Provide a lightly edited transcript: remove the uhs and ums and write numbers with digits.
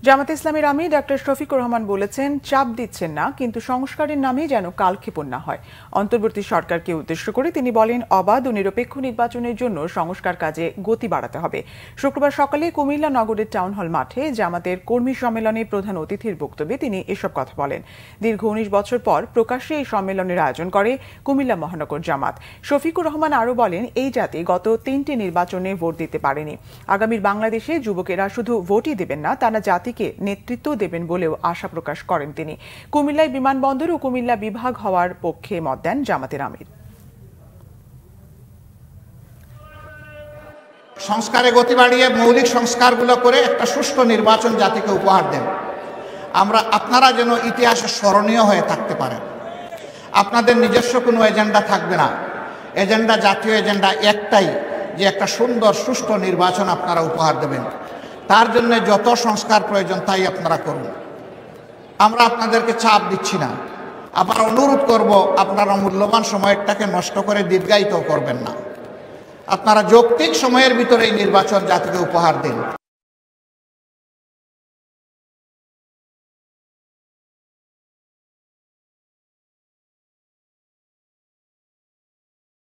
জামাতে ইসলামের আমির ডক্টর শফিকুর রহমান বলেছেন, চাপ দিচ্ছেন না, কিন্তু সংস্কারের নামে যেন কালক্ষেপণ না হয়। অন্তর্বর্তী সরকারকে উদ্দেশ্য করে তিনি বলেন, অবাধ ও নিরপেক্ষ নির্বাচনের জন্য সংস্কার কাজে গতি বাড়াতে হবে। শুক্রবার সকালে কুমিল্লা নগরের টাউন হল মাঠে জামাতের কর্মী সম্মেলনে প্রধান অতিথির বক্তব্যে তিনি এসব কথা বলেন। দীর্ঘ ১৯ বছর পর প্রকাশ্যে এই সম্মেলনের আয়োজন করে কুমিল্লা মহানগর জামাত। শফিকুর রহমান আরও বলেন, এই জাতি গত ৩টি নির্বাচনে ভোট দিতে পারেনি। আগামীর বাংলাদেশে যুবকেরা শুধু ভোটই দেবেন না, তারা জাতিকে নেতৃত্ব দেবেন বলেও আশা প্রকাশ করেন তিনি। কুমিল্লায় বিমানবন্দর ও কুমিল্লা বিভাগ হওয়ার পক্ষে মত দেন জামাতের আমির। সংস্কারে গতি বাড়িয়ে মৌলিক সংস্কারগুলো করে একটা সুষ্ঠু নির্বাচন জাতিকে উপহার দেন। আপনারা যেন ইতিহাসে স্মরণীয় হয়ে থাকতে পারেন। আপনাদের নিজস্ব কোনো এজেন্ডা থাকবে না। এজেন্ডা, জাতীয় এজেন্ডা একটাই, যে একটা সুন্দর সুষ্ঠু নির্বাচন আপনারা উপহার দেবেন। তার জন্য যত সংস্কার প্রয়োজন তাই আপনারা করুন। আমরা আপনাদেরকে চাপ দিচ্ছি না। আবার অনুরোধ করব, আপনারা মূল্যবান সময়টাকে নষ্ট করে দীর্ঘায়িত করবেন না। আপনারা যৌক্তিক সময়ের ভিতরে এই নির্বাচন জাতিকে উপহার দিন।